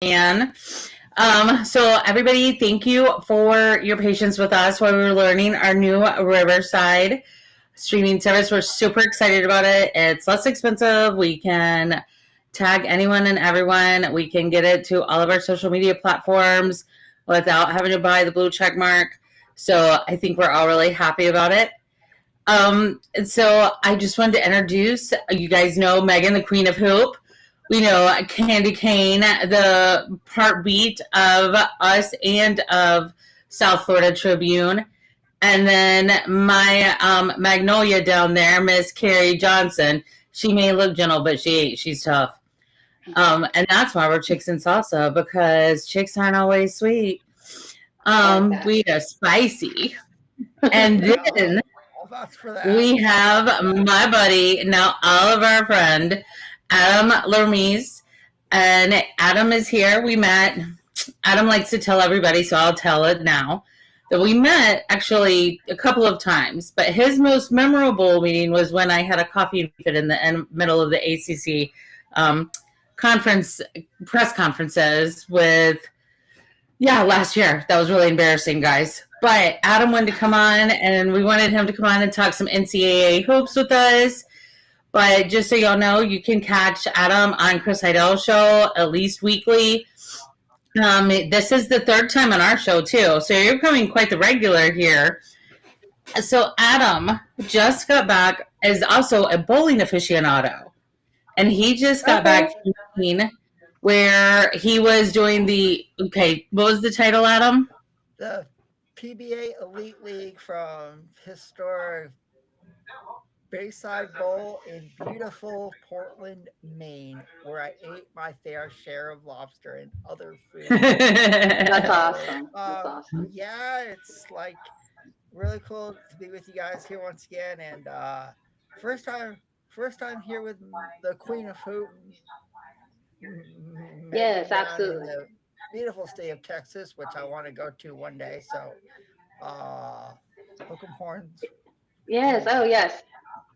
Anne. So everybody, thank you for your patience with us while we were learning our new Riverside streaming service. We're super excited about it. It's less expensive. We can tag anyone and everyone. We can get it to all of our social media platforms without having to buy the blue check mark. So I think we're all really happy about it. And so I just wanted to introduce, you guys know Megan, the Queen of Hoop. We know Candy Kane, the heartbeat of us and of South Florida Tribune. And then my Magnolia down there, Miss Carrie Johnson. She may look gentle, but she's tough. And that's why we're Chicks and Salsa, because chicks aren't always sweet. We are spicy. And then we have my buddy, now Oliver friend, Adam Lermise. And Adam is here. We met. Adam likes to tell everybody, so I'll tell it now. That we met actually a couple of times, but his most memorable meeting was when I had a coffee fit in the middle of the ACC conference, press conferences with, last year. That was really embarrassing, guys. But Adam wanted to come on, and we wanted him to come on and talk some NCAA hoops with us. But just so y'all know, you can catch Adam on Chris Heidel's show at least weekly. This is the third time on our show, too. So you're becoming quite the regular here. So Adam just got back, is also a bowling aficionado. And he just got back from Maine, where he was doing what was the title, Adam? The PBA Elite League from historic Bayside Bowl in beautiful Portland, Maine, where I ate my fair share of lobster and other food. That's awesome. That's awesome. Yeah, it's like really cool to be with you guys here once again, and first time here with the Queen of Hoop. Yes, absolutely. In the beautiful state of Texas, which I want to go to one day. So, hook 'em horns. Yes. Oh, yes.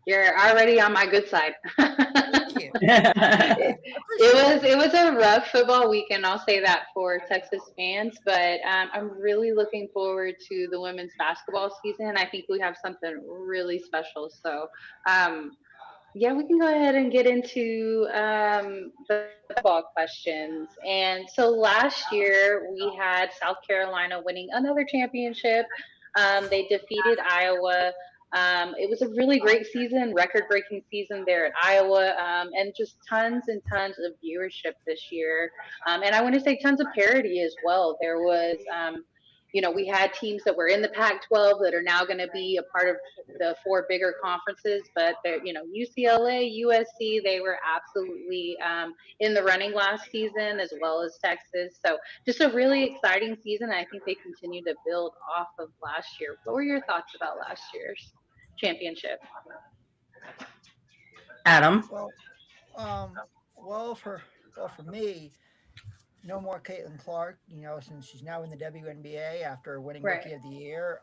You're already on my good side. Thank you. It was a rough football weekend. I'll say that for Texas fans, but I'm really looking forward to the women's basketball season. I think we have something really special. So, we can go ahead and get into the football questions. And so last year we had South Carolina winning another championship. They defeated Iowa. It was a really great season, record-breaking season there at Iowa, and just tons and tons of viewership this year. And I want to say tons of parity as well. There was, we had teams that were in the Pac-12 that are now going to be a part of the four bigger conferences, but UCLA, USC, they were absolutely in the running last season, as well as Texas. So just a really exciting season. I think they continue to build off of last year. What were your thoughts about last year's championship? Adam? Well, for me, no more Caitlin Clark, since she's now in the WNBA after winning Rookie of the Year.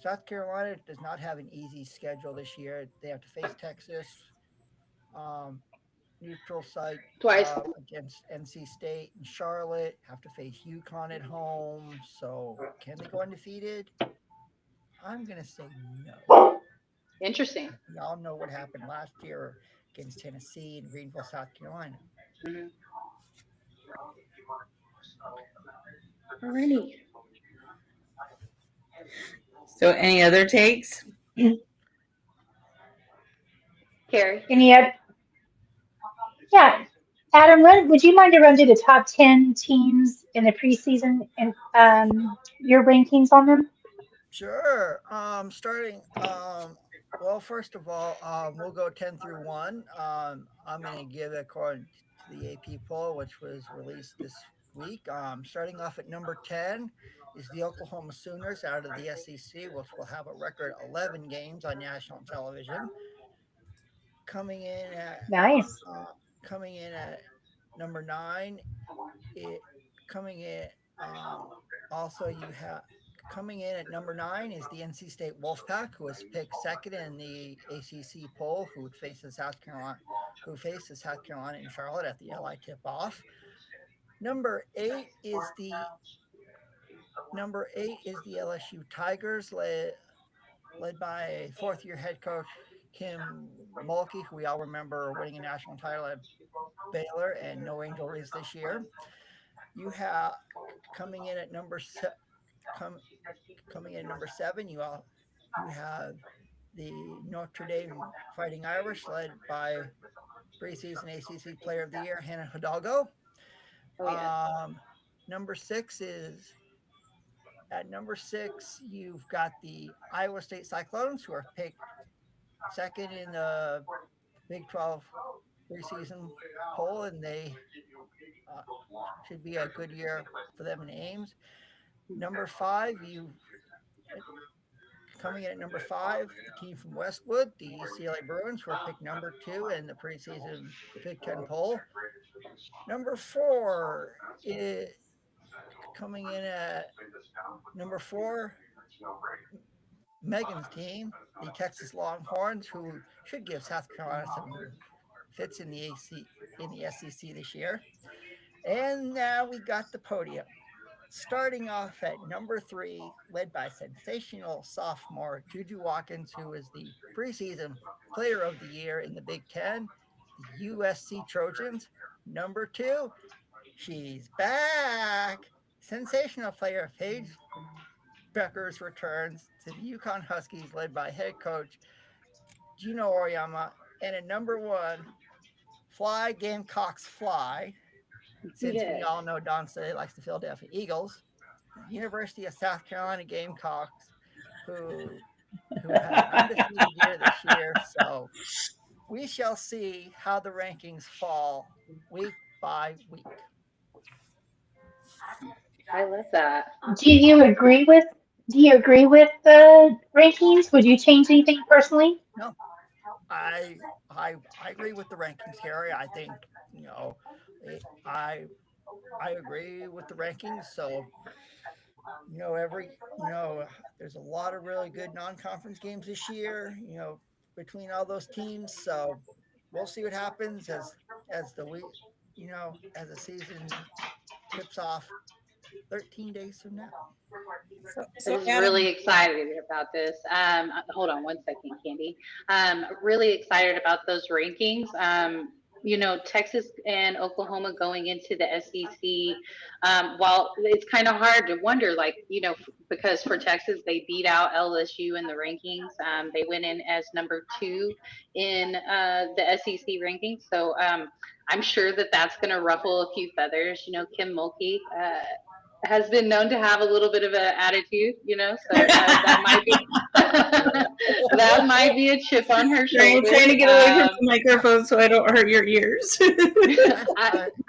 South Carolina does not have an easy schedule this year. They have to face Texas, neutral site twice against NC State and Charlotte, have to face UConn at home. So can they go undefeated? I'm going to say no. Interesting. Y'all know what happened last year against Tennessee and Greenville, South Carolina. Mm-hmm. Alrighty. So any other takes? Carrie? Any other? Yeah. Adam, would you mind to run through the top 10 teams in the preseason and your rankings on them? Sure. Starting, well, first of all, we'll go 10 through 1. I'm going to give it according to the AP poll, which was released this week. Starting off at number 10 is the Oklahoma Sooners out of the SEC, which will have a record 11 games on national television. Coming in at number 9, coming in at number 9 is the NC State Wolfpack, who was picked second in the ACC poll, who faces South Carolina in Charlotte at the LI tip-off. Number 8 is the LSU Tigers, led by fourth-year head coach Kim Mulkey, who we all remember winning a national title at Baylor and no injuries this year. You have coming in at number 7. You have the Notre Dame Fighting Irish, led by preseason ACC Player of the Year Hannah Hidalgo. Oh, yeah. Number 6 is at number 6. You've got the Iowa State Cyclones, who are picked second in the Big 12 preseason poll, and they should be a good year for them in Ames. Number 5, coming in at number 5, the team from Westwood, the UCLA Bruins, who are picked number 2 in the preseason Big 10 poll. Number 4 is coming in at number 4, Megan's team, the Texas Longhorns, who should give South Carolina some fits in the SEC this year. And now we got the podium. Starting off at number 3, led by sensational sophomore Juju Watkins, who is the preseason Player of the Year in the Big 10, the USC Trojans. Number 2, she's back. Sensational player Paige Beckers returns to the UConn Huskies, led by head coach Gino Auriemma. And at number 1, Fly Gamecocks Fly, since we all know Don Slade likes the Philadelphia Eagles, the University of South Carolina Gamecocks, who had an undefeated year this year. So we shall see how the rankings fall week by week. I love that. Do you agree with the rankings? Would you change anything personally? No, I agree with the rankings, Carrie. I think, I agree with the rankings. So, there's a lot of really good non-conference games this year, between all those teams. So we'll see what happens as the week, as the season tips off 13 days from now. I was really excited about this. Hold on one second, Candy. Really excited about those rankings. Texas and Oklahoma going into the SEC. While it's kind of hard to wonder, because for Texas, they beat out LSU in the rankings. They went in as number 2 in the SEC rankings. So I'm sure that that's going to ruffle a few feathers. Kim Mulkey has been known to have a little bit of an attitude, so that might be that might be a chip on her shoulder. I'm trying to get away from the microphone so I don't hurt your ears.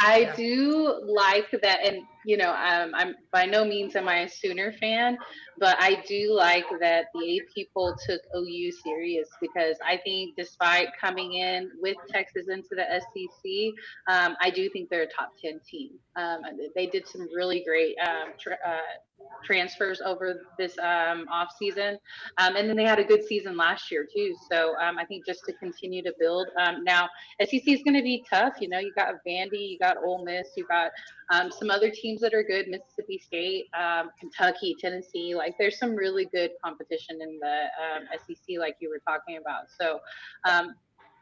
I do like that, and I'm by no means am I a Sooner fan, but I do like that the AP poll took OU serious, because I think despite coming in with Texas into the SEC, I do think they're a top 10 team. They did some really great transfers over this off season, and then they had a good season last year too. So I think just to continue to build. Now SEC is going to be tough. You got Vandy, you got Ole Miss, you got some other teams that are good, Mississippi State, Kentucky, Tennessee. There's some really good competition in the SEC, like you were talking about. So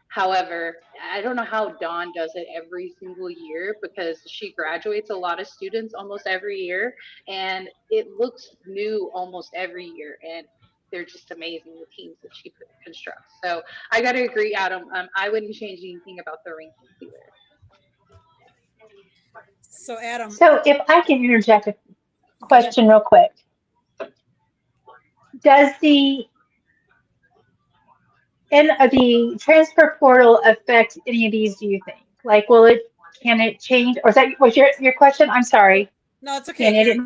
however, I don't know how Dawn does it every single year, because she graduates a lot of students almost every year, and it looks new almost every year. And they're just amazing, the teams that she constructs. So I got to agree, Adam. I wouldn't change anything about the rankings either. So Adam. So if I can interject a question real quick. Does the transfer portal affect any of these, do you think? Can it change? Or was your question? I'm sorry. No, it's okay.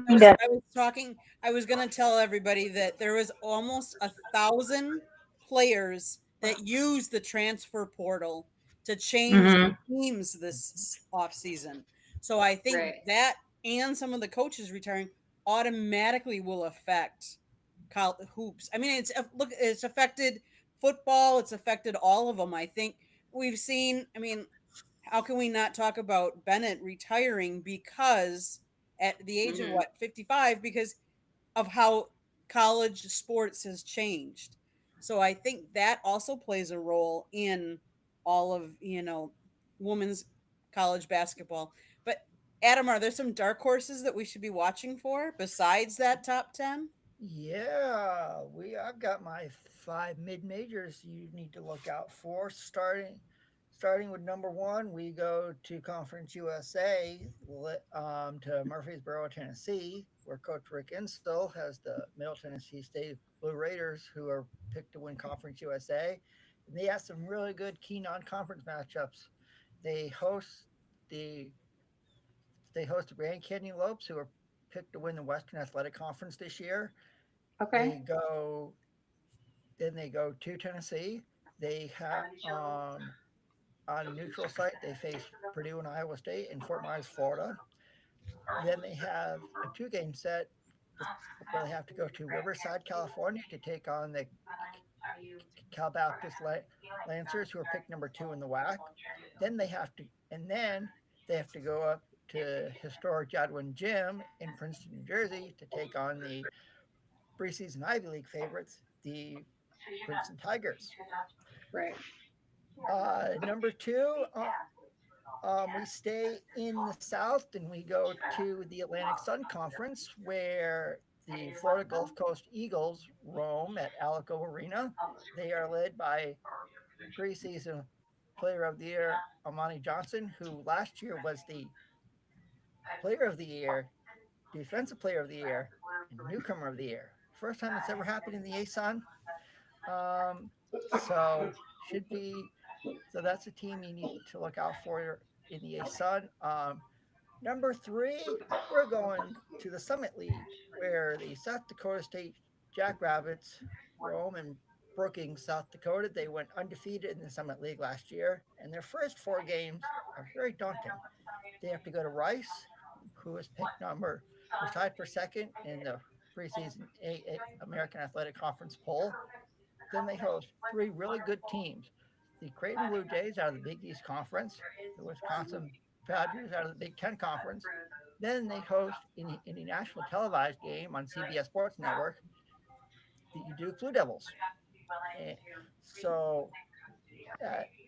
I was going to tell everybody that there was almost 1,000 players that used the transfer portal to change teams this offseason. So I think that and some of the coaches retiring automatically will affect college hoops. I mean, it's affected football. It's affected all of them. I think we've seen, how can we not talk about Bennett retiring because at the age of Mhm. what, 55, because of how college sports has changed. So I think that also plays a role in all of, women's college basketball. But Adam, are there some dark horses that we should be watching for besides that top 10? Yeah, I've got my 5 mid majors you need to look out for. Starting with number one, we go to Conference USA, to Murfreesboro, Tennessee, where Coach Rick Instel has the Middle Tennessee State Blue Raiders, who are picked to win Conference USA. And they have some really good key non-conference matchups. They host the they host the Grand Canyon Lopes, who are picked to win the Western Athletic Conference this year. Okay. They go Then they go to Tennessee. They have on a neutral site they face Purdue and Iowa State in Fort Myers, Florida. Then they have a 2-game set where they have to go to Riverside, California to take on the Cal Baptist Lancers, who are picked number 2 in the WAC. Then they have to go up to historic Jadwin Gym in Princeton, New Jersey, to take on the preseason Ivy League favorites, the Princeton Tigers. Right. Number 2, we stay in the South and we go to the Atlantic Sun Conference, where the Florida Gulf Coast Eagles roam at Alico Arena. They are led by preseason player of the year Amani Johnson, who last year was the player of the year, defensive player of the year, and newcomer of the year. First time it's ever happened in the ASUN. So should be so that's a team you need to look out for in the ASUN. Number 3, we're going to the Summit League, where the South Dakota State Jackrabbits roam in Brookings, South Dakota. They went undefeated in the Summit League last year, and their first 4 games are very daunting. They have to go to Rice, who is tied for second in the preseason American Athletic Conference poll. Then they host 3 really good teams: the Creighton Blue Jays out of the Big East Conference, the Wisconsin Badgers out of the Big Ten Conference. Then they host in the national televised game on CBS Sports Network the Duke Blue Devils. And so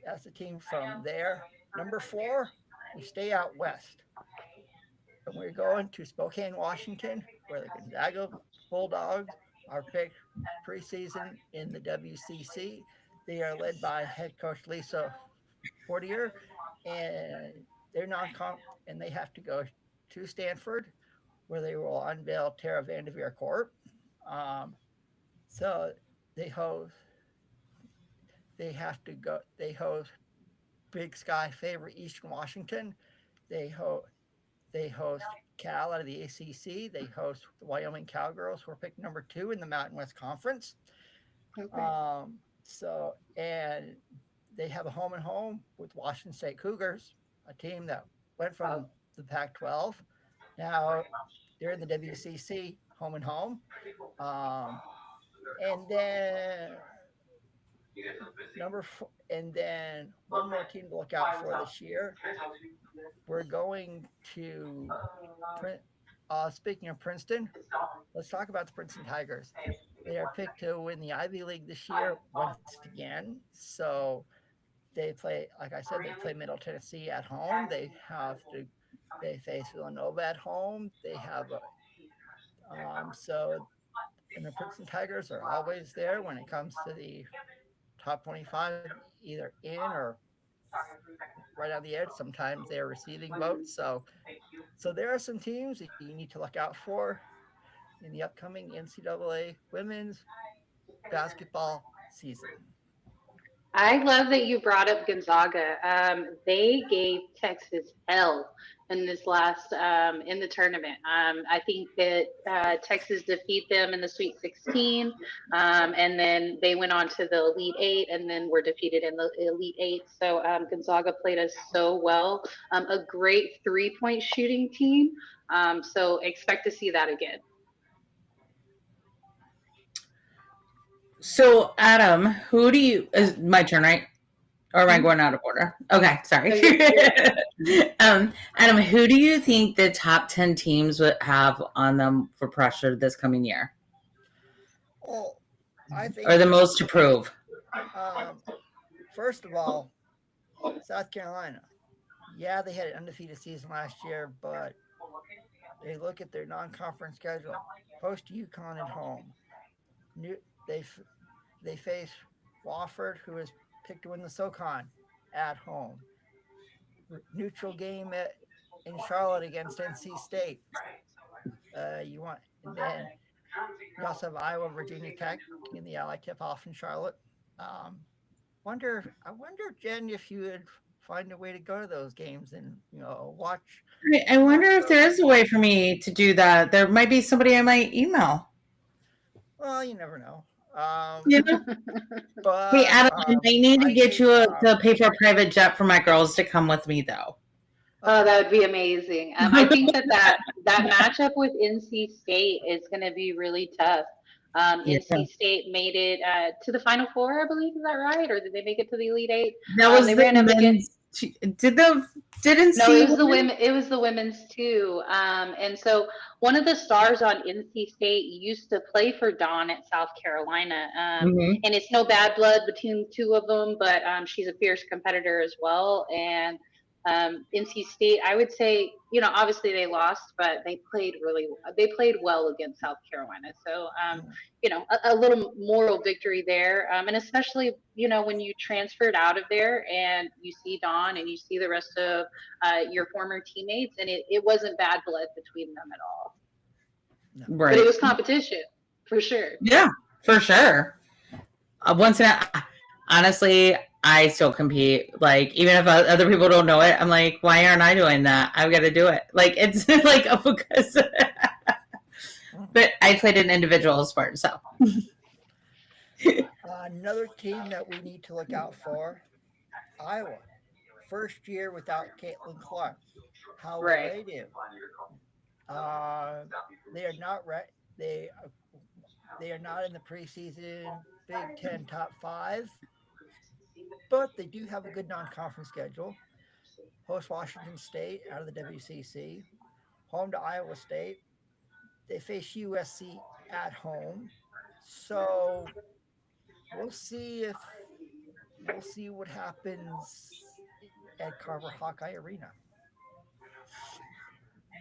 that's the team from there. Number 4, we stay out west. And we're going to Spokane, Washington, where the Gonzaga Bulldogs are picked preseason in the WCC. They are led by head coach Lisa Fortier, and they're and they have to go to Stanford, where they will unveil Tara Vanderveer Court. So they host Big Sky favorite Eastern Washington. They host Cal out of the ACC. They host the Wyoming Cowgirls, who are picked number 2 in the Mountain West Conference. Okay. And they have a home and home with Washington State Cougars, a team that went from the Pac-12. Now they're in the WCC, home and home. And then one more team to look out for this year. We're going to speaking of Princeton, let's talk about the Princeton Tigers. They are picked to win the Ivy League this year once again. So they play, like I said, they play Middle Tennessee at home. They face Villanova at home. They have and the Princeton Tigers are always there when it comes to the top 25, either in or right on the edge. Sometimes they're receiving votes. So there are some teams that you need to look out for in the upcoming NCAA women's basketball season. I love that you brought up Gonzaga. They gave Texas hell in this last in the tournament. I think that Texas defeat them in the Sweet 16, and then they went on to the Elite 8, and then were defeated in the Elite 8. So Gonzaga played us so well. A great 3-point shooting team. So expect to see that again. So, Adam, is my turn, right? Or am I going out of order? Okay, sorry. No, Adam, who do you think the top 10 teams would have on them for pressure this coming year? Well, I think, Or the most to prove? first of all, South Carolina. Yeah, they had an undefeated season last year, but they look at their non-conference schedule. Host UConn at home. They face Wofford, who is picked to win the SoCon at home. Neutral game in Charlotte against NC State. And then you also have Iowa, Virginia Tech in the Ally tip-off in Charlotte. I wonder, Jen, if you would find a way to go to those games and watch. I wonder if there is a way for me to do that. There might be somebody I might email. Well, you never know. But hey, Adam, I need to get you to pay for a private jet for my girls to come with me, though. Oh, that would be amazing. I think that matchup with NC State is going to be really tough. NC State made it to the Final Four, I believe. Is that right? Or did they make it to the Elite Eight? That was they ran up against. It was the women's too. And so one of the stars on NC State used to play for Dawn at South Carolina. And it's no bad blood between two of them, but she's a fierce competitor as well. And NC State, I would say, obviously they lost, but they played well against South Carolina. So, a little moral victory there. And especially, when you transferred out of there and you see Dawn and you see the rest of your former teammates, and it wasn't bad blood between them at all. Right. But it was competition, for sure. Yeah, for sure. Honestly, I still compete. Like, even if other people don't know it, I'm like, why aren't I doing that? I've got to do it. Like, it's like, because. But I played an individual sport, so. Another team that we need to look out for, Iowa. First year without Caitlin Clark. How will they do? They are not right. They are not in the preseason Big Ten top 5. But they do have a good non-conference schedule. Host Washington State out of the WCC. Home to Iowa State. They face USC at home. So we'll see what happens at Carver Hawkeye Arena.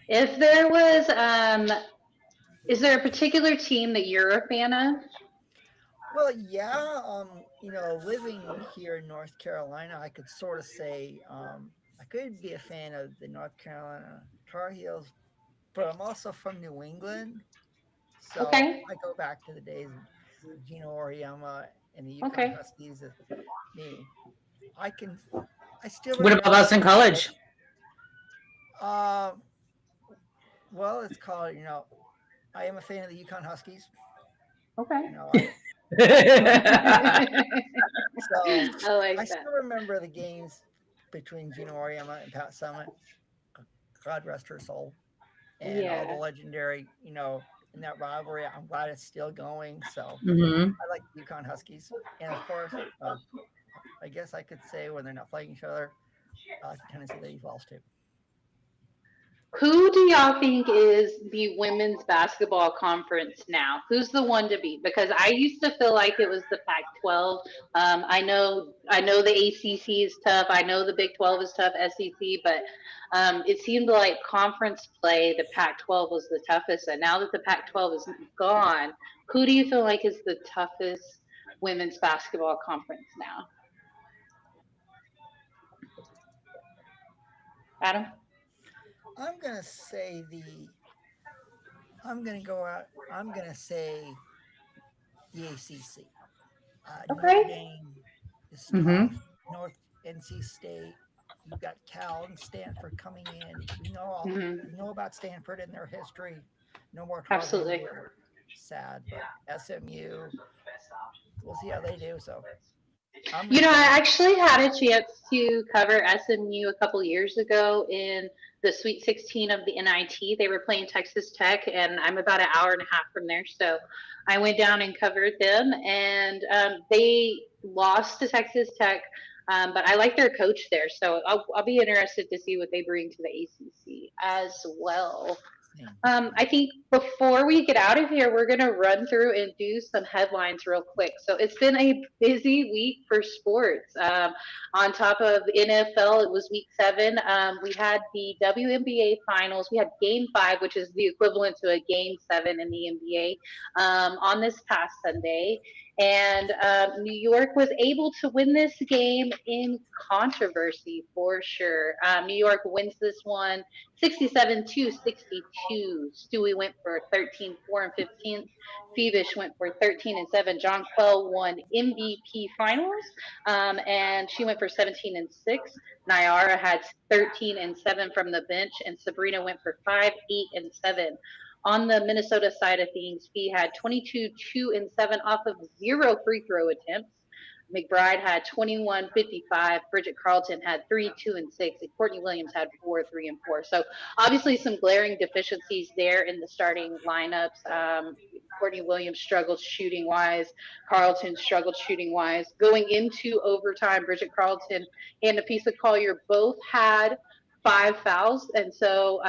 If there was, is there a particular team that you're a fan of? Well, yeah, living here in North Carolina, I could sort of say I could be a fan of the North Carolina Tar Heels, but I'm also from New England, so I go back to the days of Gino Auriemma and the UConn Huskies. What about Boston College? Well, it's called, I am a fan of the UConn Huskies. Okay. So I still remember the games between Gino Auriemma and Pat Summitt. God rest her soul. And all the legendary, in that rivalry. I'm glad it's still going. So I like the UConn Huskies. And of course, I guess I could say when they're not playing each other, Tennessee Lady Vols too. Who do y'all think is the women's basketball conference now? Who's the one to beat? Because I used to feel like it was the Pac-12. I know the ACC is tough. I know the Big 12 is tough, SEC, but it seemed like conference play, the Pac-12 was the toughest. And now that the Pac-12 is gone, who do you feel like is the toughest women's basketball conference now? Adam? I'm going to say the ACC. Notre Dame is tough. North NC State. You've got Cal and Stanford coming in. We know about Stanford and their history. No more trouble. Absolutely. Sad, but SMU, we'll see how they do. So, I actually had a chance to cover SMU a couple years ago in the Sweet 16 of the NIT. They were playing Texas Tech, and I'm about an hour and a half from there. So I went down and covered them, and they lost to Texas Tech But I like their coach there, so I'll be interested to see what they bring to the ACC as well. I think before we get out of here, we're going to run through and do some headlines real quick. So it's been a busy week for sports. On top of NFL, it was week 7. We had the WNBA finals. We had game 5, which is the equivalent to a game 7 in the NBA, on this past Sunday. And New York was able to win this game in controversy for sure. New York wins this one 67-62. Stewie went for 13, 4, and 15. Phoebish went for 13 and 7. Jonquel won MVP finals, and she went for 17 and 6. Nyara had 13 and 7 from the bench, and Sabrina went for 5, 8, and 7. On the Minnesota side of things, he had 22, 2, and 7 off of 0 free throw attempts. McBride had 21, 55. Bridget Carlton had 3, 2, and 6. And Courtney Williams had 4, 3, and 4. So obviously some glaring deficiencies there in the starting lineups. Courtney Williams struggled shooting wise. Carlton struggled shooting wise. Going into overtime, Bridget Carlton and Napisa Collier both had 5 fouls. And so,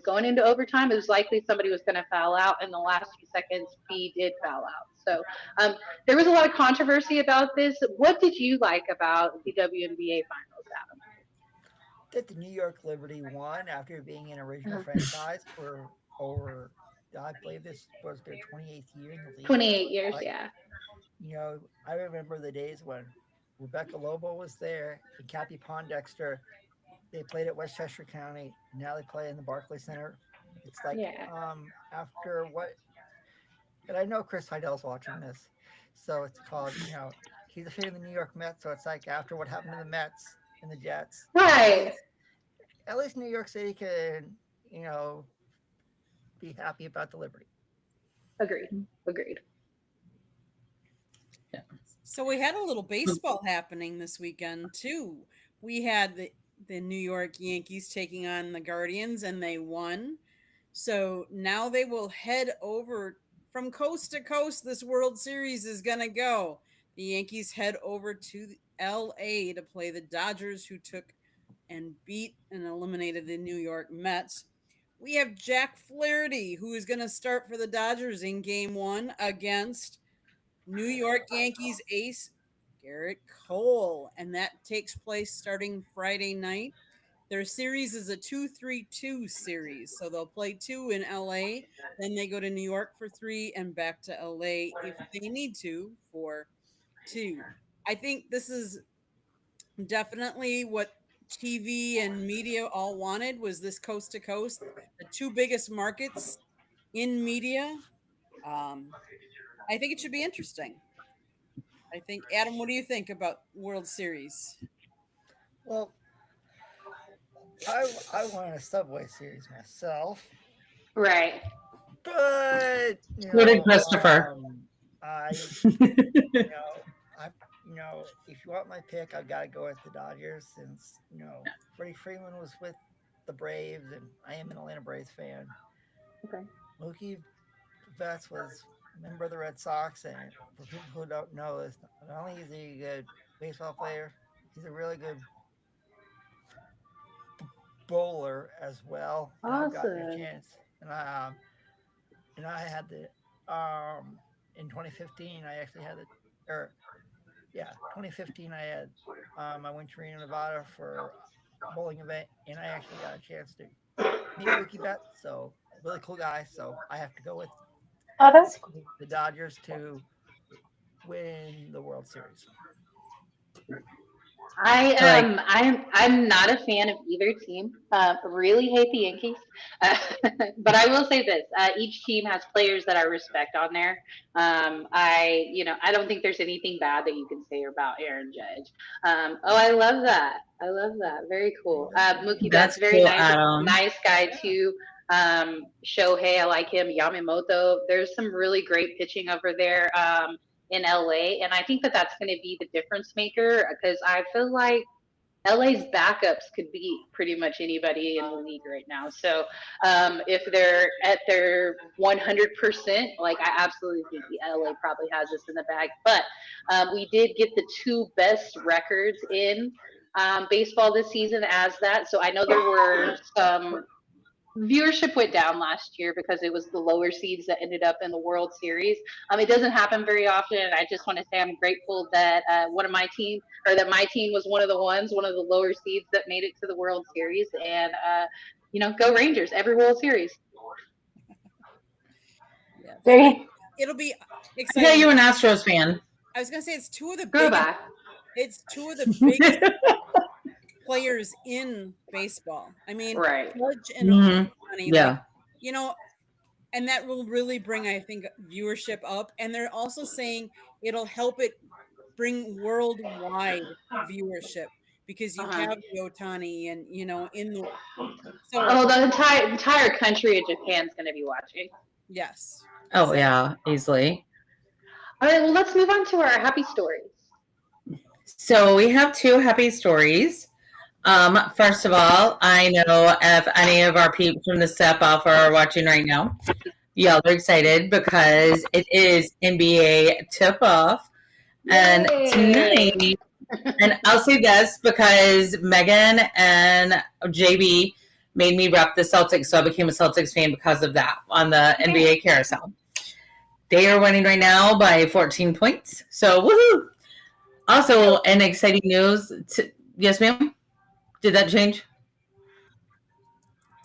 going into overtime, it was likely somebody was going to foul out. In the last few seconds, he did foul out. So there was a lot of controversy about this. What did you like about the WNBA finals, Adam? That the New York Liberty won after being in a regional franchise for over, I believe this was their 28th year in the league. 28 years, yeah. I remember the days when Rebecca Lobo was there and Kathy Pondexter. They played at Westchester County. Now they play in the Barclays Center. It's like after what, and I know Chris Heidel's watching this, so it's called, he's a fan of the New York Mets, so it's like after what happened to the Mets and the Jets. Right. At least New York City can, be happy about the Liberty. Agreed. Yeah. So we had a little baseball happening this weekend too. We had the New York Yankees taking on the Guardians, and they won. So now they will head over from coast to coast. This World Series is going to go. The Yankees head over to LA to play the Dodgers, who took and beat and eliminated the New York Mets. We have Jack Flaherty, who is going to start for the Dodgers in game 1 against New York Yankees ace Garrett Cole, and that takes place starting Friday night. Their series is a 2-3-2 series, so they'll play 2 in LA, then they go to New York for 3 and back to LA if they need to for 2. I think this is definitely what TV and media all wanted, was this coast to coast, the 2 biggest markets in media. I think it should be interesting. I think, Adam, what do you think about World Series? Well, I won a Subway Series myself. Right. But What did Christopher? If you want my pick, I've got to go with the Dodgers since Freddie Freeman was with the Braves, and I am an Atlanta Braves fan. Okay. Mookie Betts was a member of the Red Sox, and for people who don't know, not only is he a good baseball player, he's a really good bowler as well. Awesome. I've gotten a chance, and I had the in 2015 I actually had 2015 I had I went to Reno, Nevada for a bowling event, and I actually got a chance to meet Mookie Betts. So really cool guy. So I have to go with that's cool. the Dodgers to win the World Series. I'm not a fan of either team. Really hate the Yankees, but I will say this: each team has players that I respect on there. I don't think there's anything bad that you can say about Aaron Judge. I love that. Very cool. Mookie Betts, very cool, nice guy too. Shohei, I like him. Yamamoto. There's some really great pitching over there. In LA, and I think that that's going to be the difference maker, because I feel like LA's backups could beat pretty much anybody in the league right now. So if they're at their 100%, like I absolutely think the LA probably has this in the bag. But we did get the 2 best records in baseball this season as that. So I know there were some viewership went down last year because it was the lower seeds that ended up in the World Series. It doesn't happen very often, and I just want to say I'm grateful that my team was one of the lower seeds that made it to the World Series. And go Rangers! Every World Series. Yeah. Very. It'll be Yeah, exciting. you're an Astros fan. I was gonna say it's two of the Go biggest. back. It's two of the biggest players in baseball. I mean, Right. Judge and Mhm. Ohtani, Yeah. like, and that will really bring, I think, viewership up. And they're also saying it'll help it bring worldwide viewership because you have the Ohtani and in the The entire country of Japan's going to be watching. Yes. Oh yeah, easily. All right, well, let's move on to our happy stories. So we have 2 happy stories. First of all, I know if any of our peeps from the Step Alpha are watching right now, y'all are excited because it is NBA tip-off. And tonight, and I'll say this because Megan and JB made me rep the Celtics, so I became a Celtics fan because of that on the NBA carousel. They are winning right now by 14 points. So, woohoo! Also, an exciting news. Yes, ma'am? Did that change?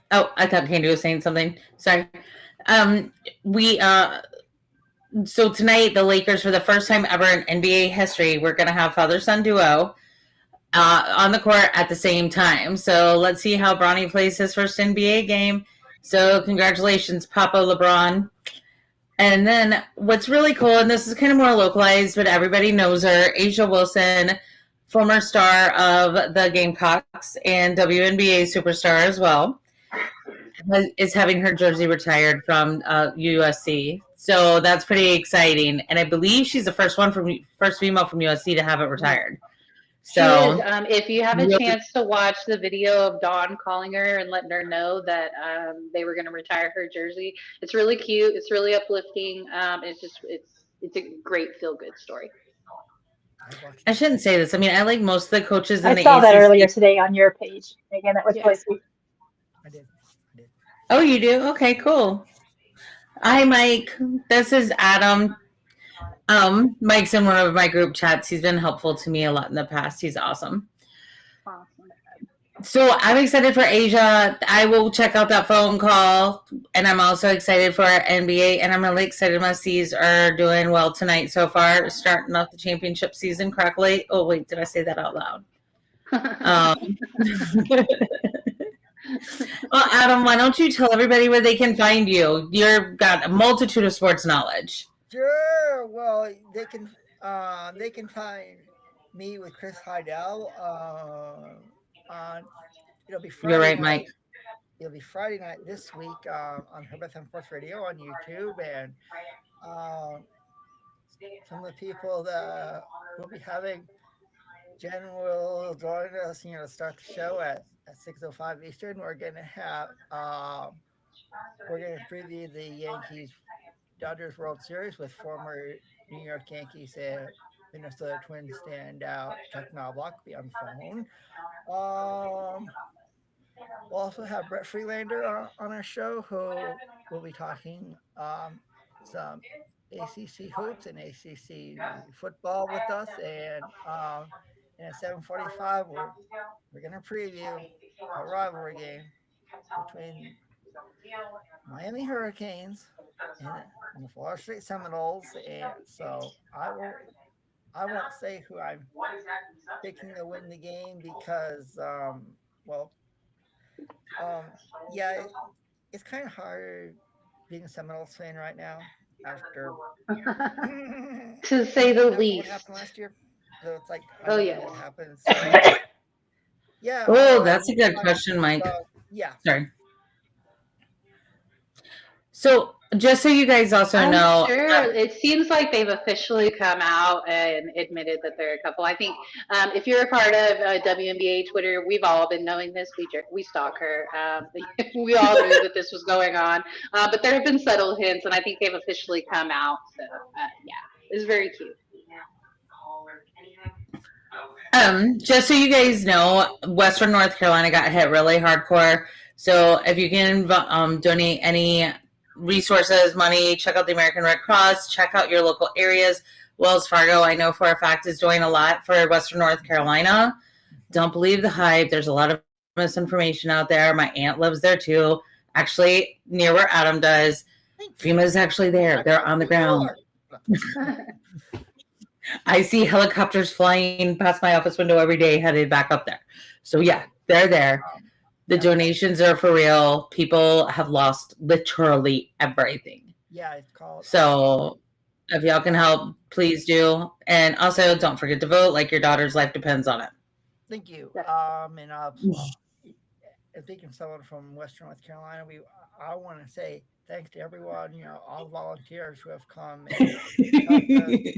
Oh, I thought Candy was saying something. Sorry. So tonight, the Lakers, for the first time ever in NBA history, we're going to have father-son duo on the court at the same time. So let's see how Bronny plays his first NBA game. So congratulations, Papa LeBron. And then what's really cool, and this is kind of more localized, but everybody knows her, Asia Wilson, former star of the Gamecocks and WNBA superstar as well, is having her jersey retired from USC. So that's pretty exciting. And I believe she's the first female from USC to have it retired. So if you have a chance to watch the video of Dawn calling her and letting her know that they were going to retire her jersey, it's really cute. It's really uplifting. It's a great feel-good story. I shouldn't say this. I mean, I like most of the coaches in I the saw that ACC. earlier today on your page. Again, that was really sweet. I did. Oh, you do? Okay, cool. Hi, Mike. This is Adam. Mike's in one of my group chats. He's been helpful to me a lot in the past. He's awesome. So I'm excited for Asia. I will check out that phone call. And I'm also excited for our NBA. And I'm really excited my C's are doing well tonight so far, starting off the championship season correctly. Oh, wait, did I say that out loud? Well, Adam, why don't you tell everybody where they can find you? You've got a multitude of sports knowledge. Sure. Well, they can find me with Chris Heidel on. It'll be Friday. You're right, night. Mike. It'll be Friday night this week on Herbert Sports Radio on YouTube, and some of the people that will be having. Jen will join us, to start the show at 6:05 Eastern. We're going to preview the Yankees Dodgers World Series with former New York Yankees and Minnesota Twins standout Chuck Knobloch be on the phone. We'll also have Brett Freelander on our show, who will be talking some ACC hoops and ACC football with us, and at 7:45 we're going to preview a rivalry game between Miami Hurricanes and the Florida State Seminoles, and so I won't say who I'm picking to win the game because it's kind of hard being a Seminoles fan right now after to say the least. What happened last year? So it's like, oh yeah, what happened? So, yeah. Oh, that's a good question, Mike. Yeah. Sorry. So just so you guys also I'm know, sure it seems like they've officially come out and admitted that they're a couple. I think if you're a part of WNBA Twitter, we've all been knowing this. We stalk her. We all knew that this was going on, but there have been subtle hints, and I think they've officially come out. So yeah, it's very cute. just so you guys know, Western North Carolina got hit really hardcore. So if you can donate any resources, money, check out the American Red Cross, check out your local areas. Wells Fargo, I know for a fact, is doing a lot for Western North Carolina. Don't believe the hype. There's a lot of misinformation out there. My aunt lives there too, actually near where Adam does. FEMA's actually there. They're on the ground. I see helicopters flying past my office window every day headed back up there. So yeah, they're there. The donations are for real. People have lost literally everything. Yeah, it's called. So if y'all can help, please do. And also, don't forget to vote. Like your daughter's life depends on it. Thank you. And speaking of someone from Western North Carolina, I want to say thanks to everyone, all the volunteers who have come and helped us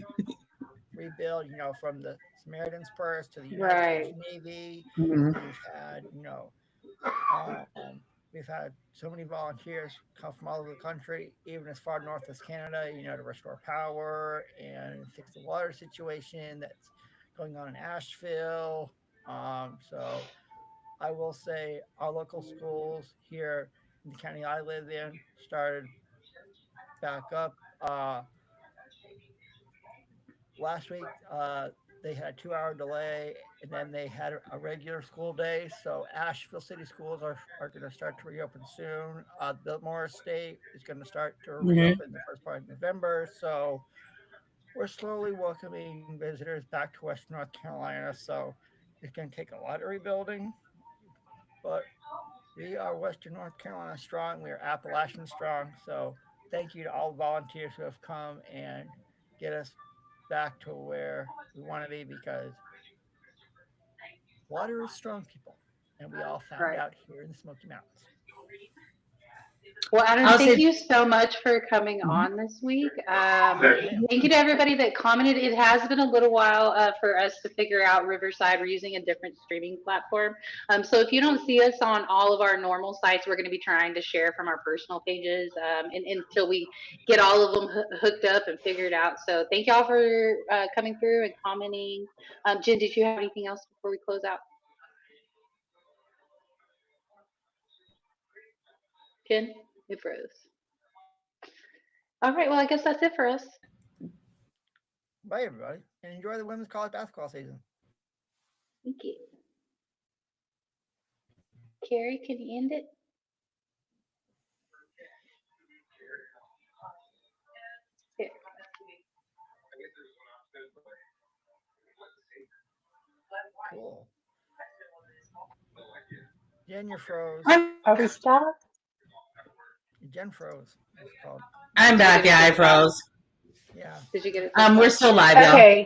rebuild, from the Samaritan's Purse to the United States Navy. We've had so many volunteers come from all over the country, even as far north as Canada, to restore power and fix the water situation that's going on in Asheville. So I will say our local schools here in the county I live in started back up. Last week, they had a 2-hour delay, and then they had a regular school day. So Asheville City schools are going to start to reopen soon. Biltmore State is going to start to reopen the first part of November. So we're slowly welcoming visitors back to Western North Carolina. So it's going to take a lot of rebuilding, but we are Western North Carolina strong. We are Appalachian strong. So thank you to all the volunteers who have come and get us back to where we want to be, because water is strong, people, and we all found out here in the Smoky Mountains. Well, Adam, thank you so much for coming on this week. Thank you to everybody that commented. It has been a little while for us to figure out Riverside. We're using a different streaming platform. So if you don't see us on all of our normal sites, we're going to be trying to share from our personal pages until we get all of them hooked up and figured out. So thank y'all for coming through and commenting. Jen, did you have anything else before we close out? Jen? It froze. All right. Well, I guess that's it for us. Bye, everybody, and enjoy the women's college basketball season. Thank you. Carrie, can you end it? Here. Cool. Jen, you're froze. Are we stopped? Jen froze. It's called. I'm back. Yeah, I froze. Yeah. Did you get it? We're still live, y'all. Okay.